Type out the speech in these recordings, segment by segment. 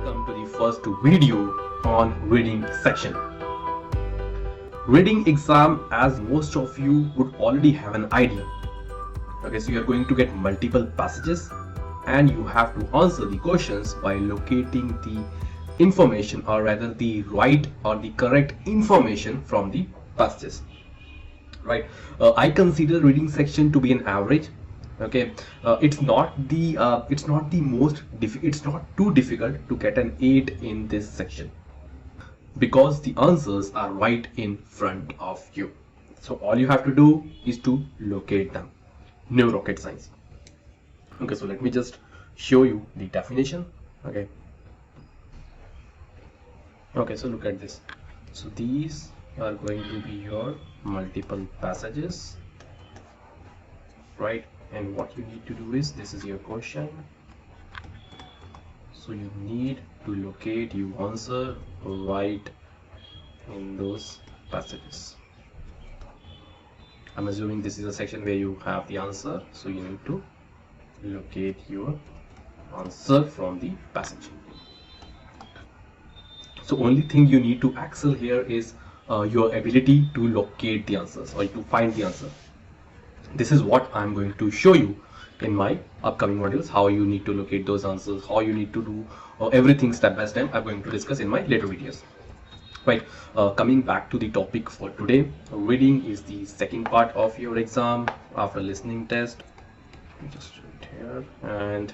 welcome to the first video on reading section. Reading exam, as most of you would already have an idea. Okay, so you're going to get multiple passages and you have to answer the questions by locating the information, or rather the right or the correct information from the passages. Right, I consider reading section to be an average. Okay, it's not the most it's not too difficult to get an 8 in this section because the answers are right in front of you. So all you have to do is to locate them. No rocket science. Okay, so let me just show you the definition. Okay, so look at this. So these are going to be your multiple passages, right? And what you need to do is, this is your question, so you need to locate, you answer right in those passages. I'm assuming this is a section where you have the answer, so you need to locate your answer from the passage. So only thing you need to excel here is your ability to locate the answers or to find the answer. This is what I'm going to show you in my upcoming modules, how you need to locate those answers, how you need to do everything step by step. I'm going to discuss in my later videos. Right, coming back to the topic for today, reading is the second part of your exam after listening test. Just right here, and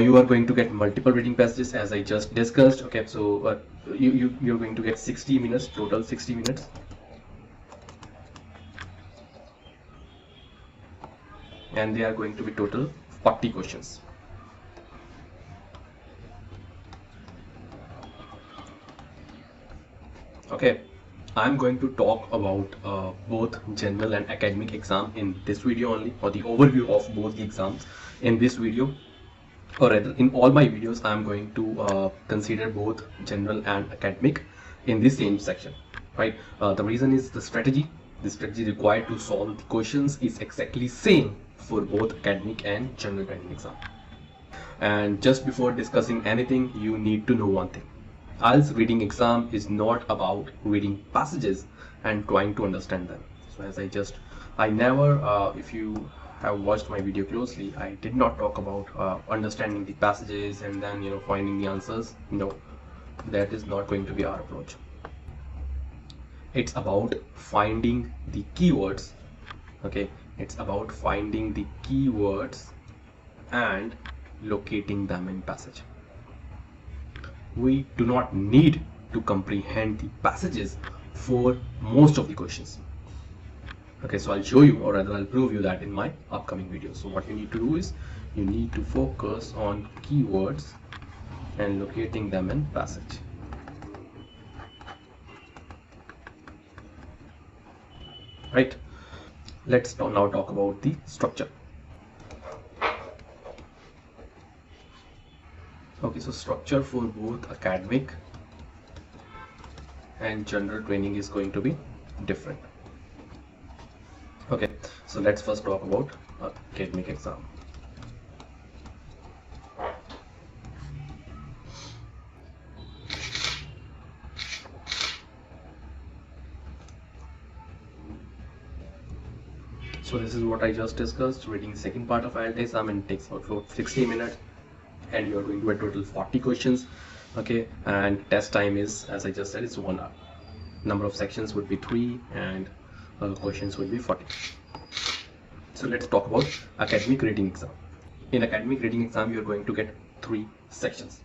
you are going to get multiple reading passages as I just discussed. Okay, so you're going to get 60 minutes, total 60 minutes. And they are going to be total 40 questions. Okay, I'm going to talk about both general and academic exam in this video only, or the overview of both the exams in this video, or rather in all my videos I'm going to consider both general and academic in the same section, right? The reason is the strategy required to solve the questions is exactly same for both academic and general training exam. And just before discussing anything, you need to know one thing. Ielts reading exam is not about reading passages and trying to understand them. So as I never, if you have watched my video closely, I did not talk about understanding the passages and then finding the answers. No, that is not going to be our approach. It's about finding the keywords. Okay, it's about finding the keywords and locating them in passage. We do not need to comprehend the passages for most of the questions. Okay, so I'll show you, or rather I'll prove you that in my upcoming video. So what you need to do is, you need to focus on keywords and locating them in passage. Right, let's now talk about the structure. Okay, so structure for both academic and general training is going to be different. Okay, so let's first talk about academic exam. So this is what I just discussed. Reading the second part of Ielts exam, and it takes about 60 minutes, and you are going to get total 40 questions. Okay, and test time is, as I just said, it's 1 hour. Number of sections would be 3 and questions would be 40. So let's talk about academic reading exam. In academic reading exam, you are going to get 3 sections.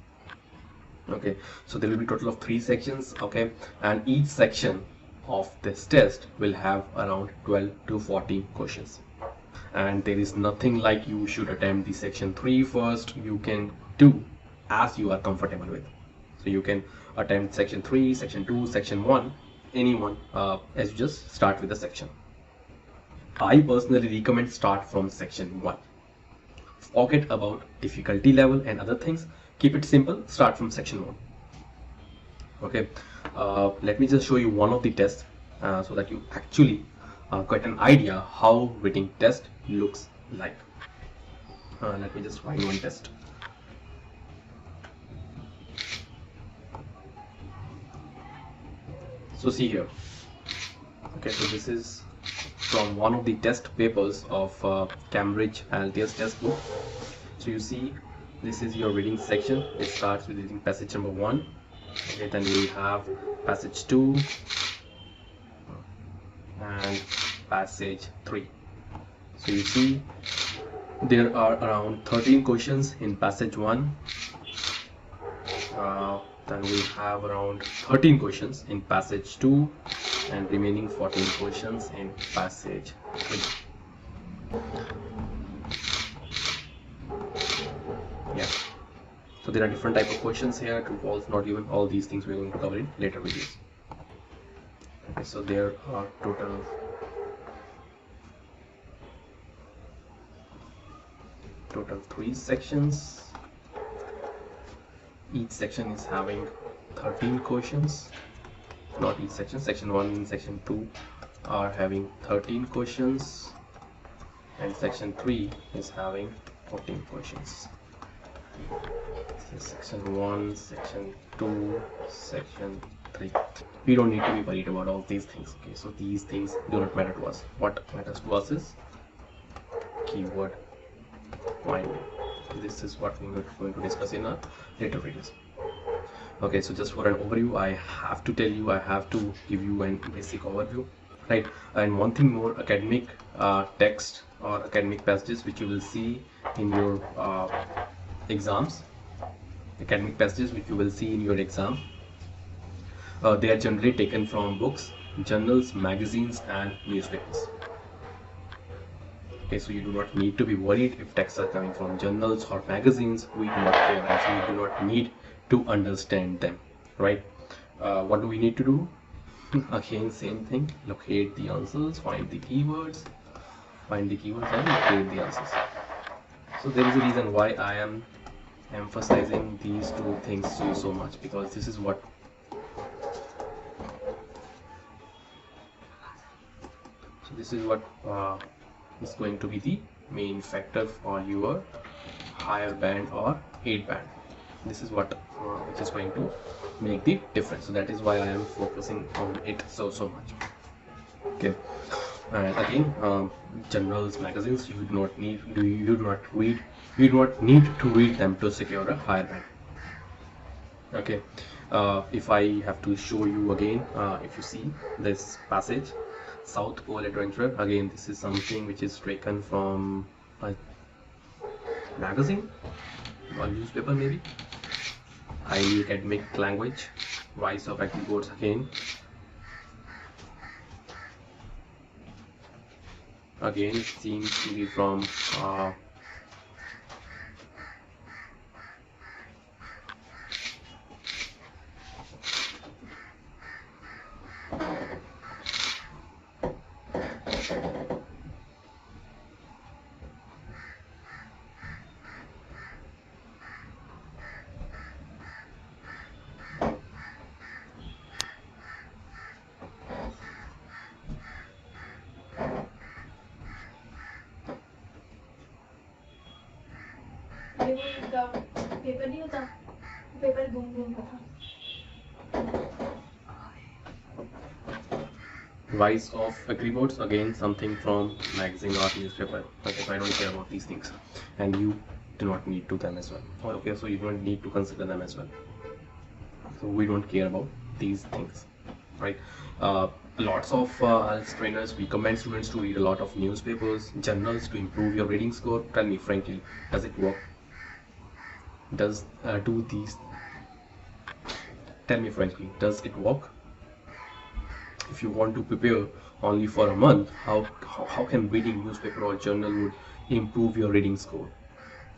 Okay, so there will be a total of 3 sections. Okay, and each section of this test will have around 12 to 14 questions. And there is nothing like you should attempt the section 3 first. You can do as you are comfortable with. So you can attempt section 3, section 2, section 1, anyone, as you just start with the section. I personally recommend start from section 1. Forget about difficulty level and other things. Keep it simple. Start from section 1. Okay, let me just show you one of the tests so that you actually get an idea how reading test looks like. Let me just find one test. So see here. Okay, so this is from one of the test papers of Cambridge IELTS test book. So you see, this is your reading section. It starts with reading passage number 1. Okay, then we have passage 2 and passage 3. So you see, there are around 13 questions in passage 1. Then we have around 13 questions in passage 2 and remaining 14 questions in passage 3. Yeah, so there are different type of questions here, true, false, not given. All these things we're going to cover in later videos. Okay, so there are total 3 sections. Each section is having 13 questions. Not each section, section 1 and section 2 are having 13 questions, and section 3 is having 14 questions. This is section 1, section 2, section 3. We don't need to be worried about all these things. Okay, so these things do not matter to us. What matters to us is keyword finding. This is what we're going to discuss in our later videos. Okay, so just for an overview, I have to tell you, I have to give you a basic overview, right? And one thing more, academic text or academic passages which you will see in your exams, academic passages which you will see in your exam, they are generally taken from books, journals, magazines and newspapers. Okay, so you do not need to be worried if texts are coming from journals or magazines. We do not care, as we do not need to understand them, right? What do we need to do? Again, same thing, locate the answers, find the keywords and locate the answers. So there is a reason why I am emphasizing these two things so much, because this is what is going to be the main factor for your higher band or 8 band. This is what which is going to make the difference. So that is why I am focusing on it so much. Okay, and again, journals, magazines, you do not need to read them to secure a higher band. Okay, if I have to show you again, if you see this passage, South Pole Adventure, again this is something which is taken from a magazine or newspaper, maybe. Highly academic language, Rise of Active Boards, again it seems to be from paper नहीं होता, paper घूम घूम का था. Rise of Agriboards, again something from magazine or newspaper. Okay, so I don't care about these things, and you do not need to them as well. Okay, so you don't need to consider them as well. So we don't care about these things, right? Lots of IELTS trainers recommend students to read a lot of newspapers, journals to improve your reading score. Tell me frankly, does it work? Tell me frankly, does it work? If you want to prepare only for a month, how can reading newspaper or journal would improve your reading score,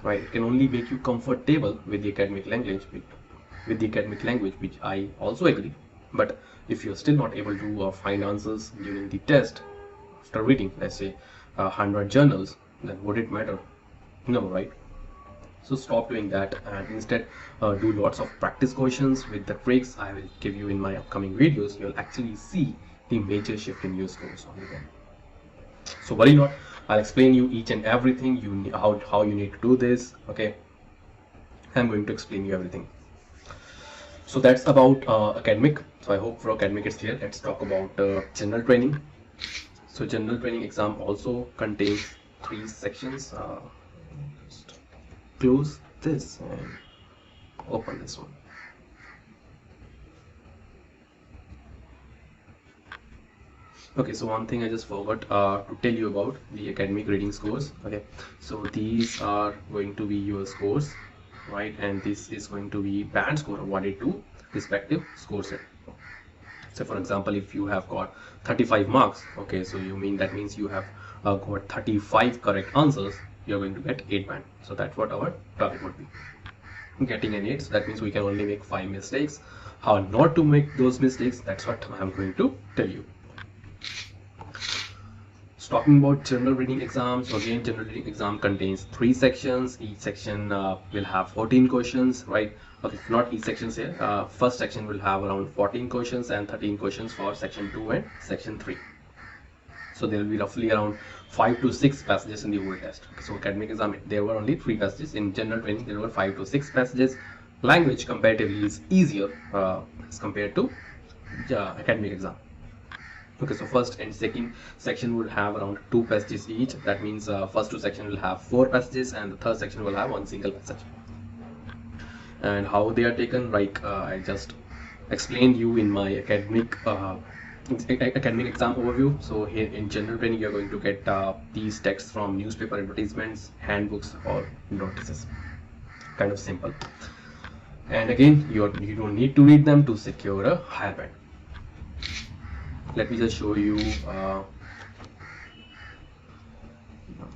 right? It can only make you comfortable with the academic language, which I also agree. But if you're still not able to find answers during the test after reading, let's say 100 journals, then would it matter? No, right? So stop doing that, and instead do lots of practice questions with the tricks I will give you in my upcoming videos. You'll actually see the major shift in your scores only then. So worry not, I'll explain you each and everything how you need to do this. Okay, I'm going to explain you everything. So that's about academic. So I hope for academic it's clear. Let's talk about general training. So general training exam also contains 3 sections. Just close this and open this one. Okay, so one thing I just forgot to tell you about the academic reading scores. Okay, so these are going to be your scores, right? And this is going to be band score awarded to respective score set. So for example, if you have got 35 marks, okay, so that means you have got 35 correct answers, you're going to get 8 band. So that's what our target would be, getting an 8. So that means we can only make 5 mistakes. How not to make those mistakes, that's what I'm going to tell you. So talking about general reading exams, so again, general reading exam contains 3 sections. Each section will have 14 questions, right? Okay, not each section here. First section will have around 14 questions and 13 questions for section 2 and section 3. So there will be roughly around 5 to 6 passages in the whole test. Okay, so academic exam, there were only 3 passages. In general training, there were 5 to 6 passages. Language comparatively is easier as compared to academic exam. Okay, so first and second section would have around 2 passages each. That means first 2 section will have 4 passages and the third section will have 1 single passage. And how they are taken, like I just explained you in my academic exam overview. So here in general training, you're going to get these texts from newspaper advertisements, handbooks, or notices. Kind of simple. And again, you don't need to read them to secure a higher band. Let me just show you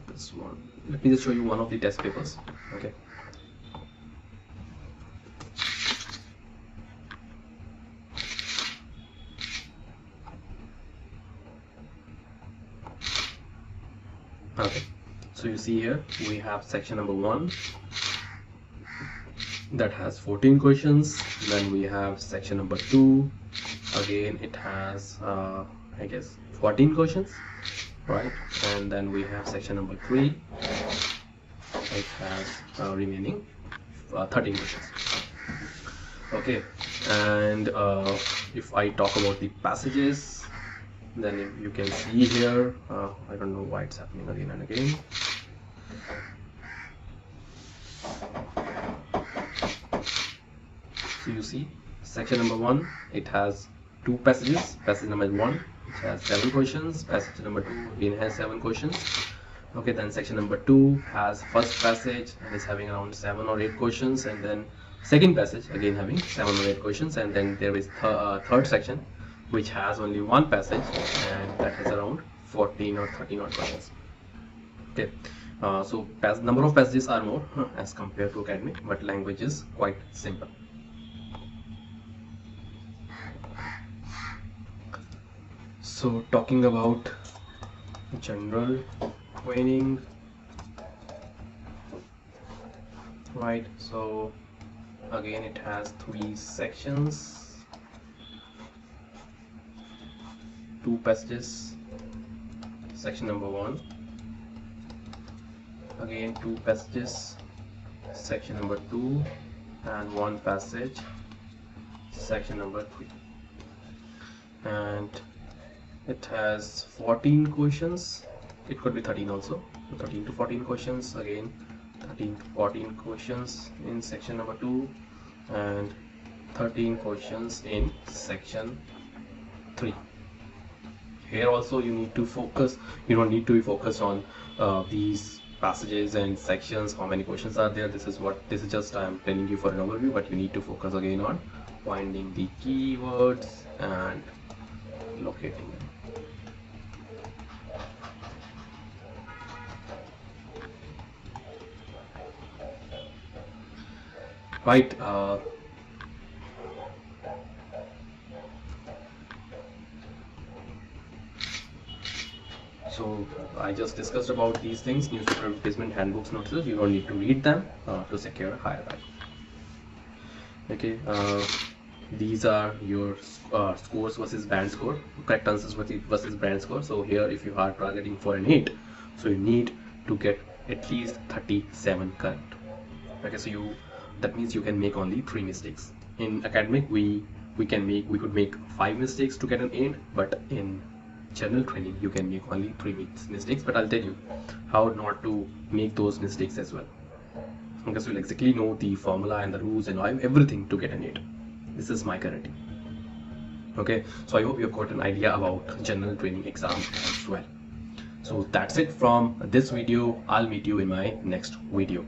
this one. Let me just show you one of the test papers. Okay. Okay, so you see here we have section number 1 that has 14 questions. Then we have section number 2. Again, it has I guess 14 questions, right? And then we have section number 3. It has remaining 13 questions. Okay, and if I talk about the passages, then you can see here, I don't know why it's happening again and again. So you see section number 1, it has 2 passages. Passage number 1, it has 7 questions. Passage number 2 again has 7 questions. Okay, then section number 2 has first passage and is having around 7 or 8 questions, and then second passage again having 7 or 8 questions, and then there is third section which has only 1 passage and that has around 14 or 13 odd questions. Okay, so number of passages are more as compared to academic, but language is quite simple. So talking about general training, right? So again, it has 3 sections, 2 passages. Section number 1, again 2 passages. Section number 2 and 1 passage. Section number 3, and it has 14 questions. It could be 13 also, 13 to 14 questions. Again, 13 to 14 questions in section number 2 and 13 questions in section 3. Here also you need to focus. You don't need to be focused on these passages and sections, how many questions are there. This is just I am telling you for an overview, but you need to focus again on finding the keywords and locating them. Right, so I just discussed about these things: newspaper advertisement, handbooks, notices. You don't need to read them to secure a higher rank. Okay, these are your scores versus band score, correct answers versus band score. So here, if you are targeting for an 8, so you need to get at least 37 correct. Okay, so that means you can make only 3 mistakes. in academic we could make 5 mistakes to get an 8, but in general training you can make only 3 mistakes. But I'll tell you how not to make those mistakes as well, because you'll exactly know the formula and the rules and everything to get an 8. This is my guarantee. Okay, so I hope you've got an idea about general training exam as well. So that's it from this video. I'll meet you in my next video.